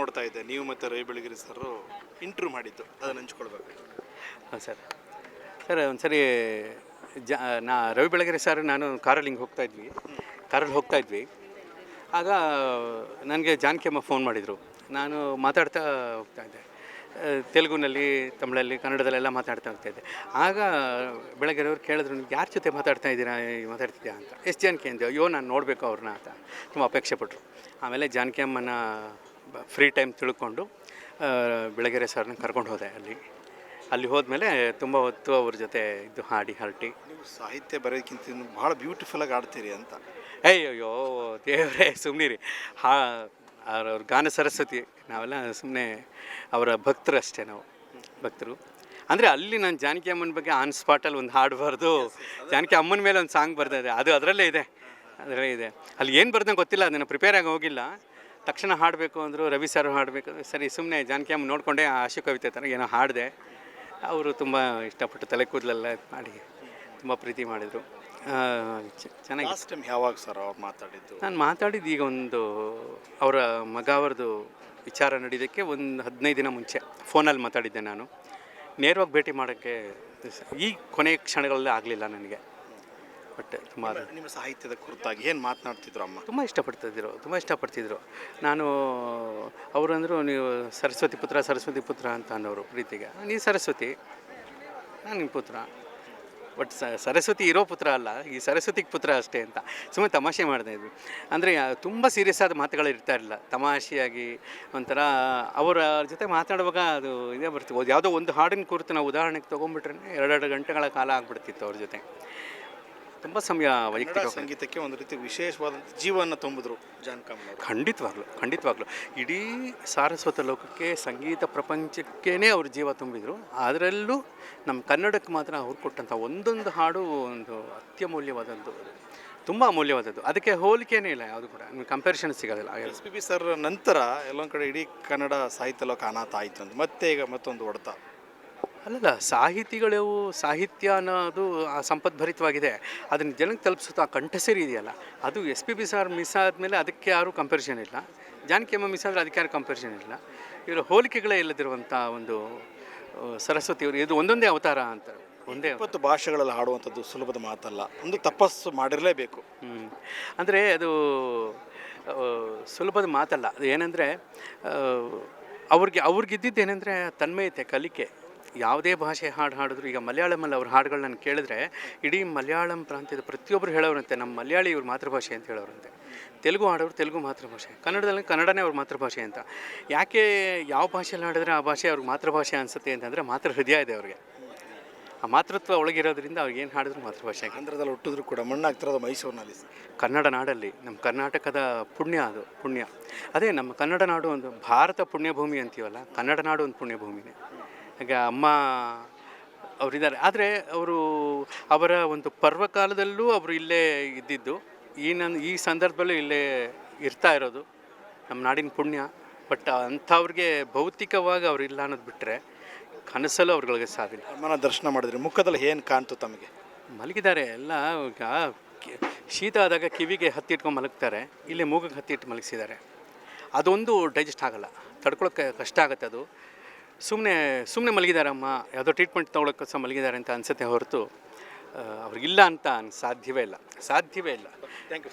ನೋಡ್ತಾ ಇದ್ದೆ, ನೀವು ಮತ್ತು ರವಿ ಬೆಳಗೆರೆ ಸರ್ ಇಂಟರ್ವ್ಯೂ ಮಾಡಿದ್ದು, ಅದನ್ನು ಹಂಚ್ಕೊಳ್ಬೇಕು. ಹಾಂ ಸರ್. ಸರ್ ಒಂದು ಸರಿ ರವಿ ಬೆಳಗೆರೆ ಸರ್ ನಾನು ಕಾರಲ್ಲಿ ಹಿಂಗೆ ಹೋಗ್ತಾ ಇದ್ವಿ. ಆಗ ನನಗೆ ಜಾನಕಿ ಅಮ್ಮ ಫೋನ್ ಮಾಡಿದರು. ನಾನು ಮಾತಾಡ್ತಾ ಹೋಗ್ತಾಯಿದ್ದೆ, ತೆಲುಗುನಲ್ಲಿ, ತಮಿಳಲ್ಲಿ, ಕನ್ನಡದಲ್ಲೆಲ್ಲ ಮಾತಾಡ್ತಾ ಹೋಗ್ತಾಯಿದ್ದೆ. ಆಗ ಬೆಳಗೆರೆಯವ್ರು ಕೇಳಿದ್ರು, ನೀವು ಯಾರ ಜೊತೆ ಮಾತಾಡ್ತಿದ್ಯಾ ಅಂತ. ಎಷ್ಟು ಜಾನಕಿ ಅಂದೆ. ಅಯ್ಯೋ ನಾನು ನೋಡಬೇಕು ಅವ್ರನ್ನ ಅಂತ ತುಂಬ ಅಪೇಕ್ಷೆ ಪಟ್ಟರು. ಆಮೇಲೆ ಜಾನಕಿ ಅಮ್ಮನ ಫ್ರೀ ಟೈಮ್ ತಿಳ್ಕೊಂಡು ಬೆಳಗೆರೆ ಸರ್ನ ಕರ್ಕೊಂಡು ಹೋದೆ. ಅಲ್ಲಿ ಹೋದ್ಮೇಲೆ ತುಂಬ ಹೊತ್ತು ಅವ್ರ ಜೊತೆ ಇದು ಹಾಡಿ ಹರಟಿ. ನೀವು ಸಾಹಿತ್ಯ ಬರೆಯೋಕ್ಕಿಂತ ಭಾಳ ಬ್ಯೂಟಿಫುಲ್ಲಾಗಿ ಆಡ್ತೀರಿ ಅಂತ. ಅಯ್ಯೋ ದೇವರೇ ಸುಮ್ಮನಿರಿ. ಅವ್ರ ಗಾನ ಸರಸ್ವತಿ. ನಾವೆಲ್ಲ ಸುಮ್ಮನೆ ಅವರ ಭಕ್ತರು ಅಷ್ಟೇ. ನಾವು ಭಕ್ತರು ಅಂದರೆ ಅಲ್ಲಿ ನಾನು ಜಾನಕಿ ಅಮ್ಮನ ಬಗ್ಗೆ ಆನ್ ಸ್ಪಾಟಲ್ಲಿ ಒಂದು ಹಾಡಬಾರ್ದು, ಜಾನಕಿ ಅಮ್ಮನ ಮೇಲೆ ಒಂದು ಸಾಂಗ್ ಬರ್ತಾಯಿದೆ, ಅದರಲ್ಲೇ ಇದೆ. ಅಲ್ಲಿ ಏನು ಬರ್ದಂಗೆ ಗೊತ್ತಿಲ್ಲ, ಅದನ್ನು ಪ್ರಿಪೇರ್ ಆಗಿ ಹೋಗಿಲ್ಲ. ತಕ್ಷಣ ಹಾಡಬೇಕು ಅಂದರು, ರವಿ ಸರ್ ಹಾಡಬೇಕು. ಸರಿ ಸುಮ್ಮನೆ ಜಾನಕಿ ಅಮ್ಮ ನೋಡಿಕೊಂಡೆ ಆಶು ಕವಿತೆ ಥರ ಏನೋ ಹಾಡಿದೆ. ಅವರು ತುಂಬ ಇಷ್ಟಪಟ್ಟು ತಲೆ ಕೂದಲೆಲ್ಲ ಮಾಡಿ ತುಂಬ ಪ್ರೀತಿ ಮಾಡಿದರು. ಚೆನ್ನಾಗಿ. ಲಾಸ್ಟ್ ಟೈಮ್ ಯಾವಾಗ ಸರ್ ಅವ್ರು ಮಾತಾಡಿದ್ದು? ನಾನು ಮಾತಾಡಿದ್ದು ಈಗ ಒಂದು ಅವರ ಮಗ ಅವ್ರದ್ದು ವಿಚಾರ ನಡೆಯೋದಕ್ಕೆ ಒಂದು 15 ದಿನ ಮುಂಚೆ ಫೋನಲ್ಲಿ ಮಾತಾಡಿದ್ದೆ. ನಾನು ನೇರವಾಗಿ ಭೇಟಿ ಮಾಡೋಕ್ಕೆ ಈ ಕೊನೆಯ ಕ್ಷಣಗಳಲ್ಲೇ ಆಗಲಿಲ್ಲ ನನಗೆ. ಬಟ್ ತುಂಬ ನಿಮ್ಮ ಸಾಹಿತ್ಯದ ಕುರಿತಾಗಿ ಏನು ಮಾತನಾಡ್ತಿದ್ರು ಅಮ್ಮ? ತುಂಬ ಇಷ್ಟಪಡ್ತಿದ್ರು. ನಾನು ಅವರು ಅಂದರು, ನೀವು ಸರಸ್ವತಿ ಪುತ್ರ ಅಂತ ಅನ್ನೋರು ಪ್ರೀತಿಗೆ. ನೀ ಸರಸ್ವತಿ, ನಾನು ನಿಮ್ಮ ಪುತ್ರ. ಬಟ್ ಸರಸ್ವತಿ ಇರೋ ಪುತ್ರ ಅಲ್ಲ, ಈ ಸರಸ್ವತಿಗೆ ಪುತ್ರ ಅಷ್ಟೇ ಅಂತ ಸುಮ್ಮನೆ ತಮಾಷೆ ಮಾಡ್ತಾಯಿದ್ವಿ. ಅಂದರೆ ತುಂಬ ಸೀರಿಯಸ್ ಆದ ಮಾತುಗಳು ಇರ್ತಾ ಇರಲಿಲ್ಲ, ತಮಾಷೆಯಾಗಿ ಒಂಥರ ಅವರ ಜೊತೆ ಮಾತಾಡುವಾಗ ಅದು ಇದೇ ಬರ್ತೀವಿ. ಯಾವುದೋ ಒಂದು ಹಾಡಿನ ಕುರಿತು ನಾವು ಉದಾಹರಣೆಗೆ ತೊಗೊಂಡ್ಬಿಟ್ರೆ 2 ಗಂಟೆಗಳ ಕಾಲ ಆಗ್ಬಿಡ್ತಿತ್ತು ಅವ್ರ ಜೊತೆ. ತುಂಬ ಸಮಯ ವೈಯಕ್ತಿಕ ಸಂಗೀತಕ್ಕೆ ಒಂದು ರೀತಿ ವಿಶೇಷವಾದಂಥ ಜೀವನ ತುಂಬಿದ್ರು ಜಾನಕಮ್ಮ. ಖಂಡಿತವಾಗ್ಲೂ ಇಡೀ ಸಾರಸ್ವತ ಲೋಕಕ್ಕೆ, ಸಂಗೀತ ಪ್ರಪಂಚಕ್ಕೇ ಅವ್ರ ಜೀವ ತುಂಬಿದರು. ಅದರಲ್ಲೂ ನಮ್ಮ ಕನ್ನಡಕ್ಕೆ ಮಾತ್ರ ಅವ್ರು ಕೊಟ್ಟಂಥ ಒಂದೊಂದು ಹಾಡು ಒಂದು ಅತ್ಯಮೂಲ್ಯವಾದದ್ದು, ತುಂಬ ಅಮೂಲ್ಯವಾದದ್ದು. ಅದಕ್ಕೆ ಹೋಲಿಕೆಯೇ ಇಲ್ಲ, ಯಾವುದು ಕೂಡ ನಿಮ್ಗೆ ಕಂಪ್ಯಾರಿಸನ್ ಸಿಗೋದಿಲ್ಲ. SPB ಸರ್ ನಂತರ ಎಲ್ಲೊಂದು ಕಡೆ ಇಡೀ ಕನ್ನಡ ಸಾಹಿತ್ಯ ಲೋಕ ಅನಾಥ ಆಯಿತು ಅಂತ ಮತ್ತೆ ಈಗ ಮತ್ತೊಂದು ಹೊಡೆತ. ಅಲ್ಲಲ್ಲ, ಸಾಹಿತ್ಯ ಅನ್ನೋದು ಸಂಪದ್ಭರಿತವಾಗಿದೆ. ಅದನ್ನು ಜನಕ್ಕೆ ತಲುಪಿಸುತ್ತಾ ಆ ಕಂಠಸಿರಿ ಇದೆಯಲ್ಲ, ಅದು SPB ಸರ್ ಮಿಸ್ ಆದಮೇಲೆ ಅದಕ್ಕೆ ಯಾರೂ ಕಂಪ್ಯಾರಿಸನ್ ಇಲ್ಲ. ಜಾನಕಿ ಅಮ್ಮ ಮಿಸ್ ಆದರೆ ಅದಕ್ಕೆ ಯಾರು ಕಂಪ್ಯಾರಿಸನ್ ಇಲ್ಲ. ಇವರ ಹೋಲಿಕೆಗಳೇ ಇಲ್ಲದಿರುವಂಥ ಒಂದು ಸರಸ್ವತಿಯವರು ಇದು ಒಂದೊಂದೇ ಅವತಾರ ಅಂತ. 20 ಭಾಷೆಗಳಲ್ಲಿ ಹಾಡುವಂಥದ್ದು ಸುಲಭದ ಮಾತಲ್ಲ, ಒಂದು ತಪಸ್ಸು ಮಾಡಿರಲೇಬೇಕು. ಅಂದರೆ ಅದು ಸುಲಭದ ಮಾತಲ್ಲ. ಅದು ಏನಂದರೆ ಅವ್ರಿಗಿದ್ದೇನೆಂದರೆ ತನ್ಮಯತೆ, ಕಲಿಕೆ. ಯಾವುದೇ ಭಾಷೆ ಹಾಡಿದ್ರು, ಈಗ ಮಲಯಾಳಮಲ್ಲಿ ಅವ್ರ ಹಾಡುಗಳು ನಾನು ಕೇಳಿದ್ರೆ ಇಡೀ ಮಲಯಾಳಂ ಪ್ರಾಂತ್ಯದ ಪ್ರತಿಯೊಬ್ಬರು ಹೇಳೋರಂತೆ ನಮ್ಮ ಮಲಯಾಳಿ ಇವ್ರ ಮಾತೃಭಾಷೆ ಅಂತ ಹೇಳೋರಂತೆ. ತೆಲುಗು ಹಾಡೋರು ತೆಲುಗು ಮಾತೃಭಾಷೆ, ಕನ್ನಡದಲ್ಲಿ ಕನ್ನಡನೇ ಅವ್ರ ಮಾತೃಭಾಷೆ ಅಂತ. ಯಾಕೆ ಯಾವ ಭಾಷೆಯಲ್ಲಿ ಹಾಡಿದ್ರೆ ಆ ಭಾಷೆ ಅವ್ರಿಗೆ ಮಾತೃಭಾಷೆ ಅನಿಸುತ್ತೆ ಅಂತಂದರೆ ಮಾತೃ ಹೃದಯ ಇದೆ ಅವ್ರಿಗೆ. ಆ ಮಾತೃತ್ವ ಒಳಗಿರೋದ್ರಿಂದ ಅವ್ರಿಗೆ ಏನು ಹಾಡಿದ್ರು ಮಾತೃಭಾಷೆ. ಆಂಧ್ರದಲ್ಲಿ ಹುಟ್ಟಿದ್ರು ಕೂಡ ಮಣ್ಣಾಗ್ತಿರೋದು ಮೈಸೂರಿನಲ್ಲಿ, ಕನ್ನಡ ನಾಡಲ್ಲಿ. ನಮ್ಮ ಕರ್ನಾಟಕದ ಪುಣ್ಯ ಅದು, ಪುಣ್ಯ ಅದೇ ನಮ್ಮ ಕನ್ನಡ ನಾಡು. ಒಂದು ಭಾರತ ಪುಣ್ಯಭೂಮಿ ಅಂತೀವಲ್ಲ, ಕನ್ನಡ ನಾಡು ಒಂದು ಪುಣ್ಯಭೂಮಿನೇ. ಹಾಗೆ ಅಮ್ಮ ಅವರಿದ್ದಾರೆ. ಆದರೆ ಅವರ ಒಂದು ಪರ್ವಕಾಲದಲ್ಲೂ ಅವರು ಇಲ್ಲೇ ಇದ್ದಿದ್ದು, ಈ ಸಂದರ್ಭದಲ್ಲೂ ಇಲ್ಲೇ ಇರ್ತಾ ಇರೋದು ನಮ್ಮ ನಾಡಿನ ಪುಣ್ಯ. ಬಟ್ ಅಂಥವ್ರಿಗೆ ಭೌತಿಕವಾಗಿ ಅವ್ರು ಇಲ್ಲ ಅನ್ನೋದು ಬಿಟ್ಟರೆ ಕನಸಲ್ಲೂ ಅವ್ರುಗಳಿಗೆ ಸಾಧಿಲ್ಲ. ಅಮ್ಮನ ದರ್ಶನ ಮಾಡಿದ್ರೆ ಮುಖದಲ್ಲಿ ಏನು ಕಾಣ್ತು ತಮಗೆ? ಮಲಗಿದ್ದಾರೆ ಎಲ್ಲ. ಈಗ ಶೀತ ಆದಾಗ ಕಿವಿಗೆ ಹತ್ತಿಟ್ಕೊಂಡು ಮಲಗ್ತಾರೆ, ಇಲ್ಲೇ ಮೂಗಿಗೆ ಹತ್ತಿಟ್ಟು ಮಲಗಿಸಿದ್ದಾರೆ. ಅದೊಂದು ಡೈಜೆಸ್ಟ್ ಆಗೋಲ್ಲ, ತಡ್ಕೊಳಕ್ಕೆ ಕಷ್ಟ ಆಗುತ್ತೆ. ಅದು ಸುಮ್ಮನೆ ಮಲಗಿದಾರಮ್ಮ, ಯಾವುದೋ ಟ್ರೀಟ್ಮೆಂಟ್ ತೊಗೊಳಕ್ಕೋಸ್ಕರ ಮಲಗಿದ್ದಾರೆ ಅಂತ ಅನಿಸುತ್ತೆ ಹೊರತು ಅವ್ರಿಗಿಲ್ಲ ಅಂತ ಸಾಧ್ಯವೇ ಇಲ್ಲ. Thank you.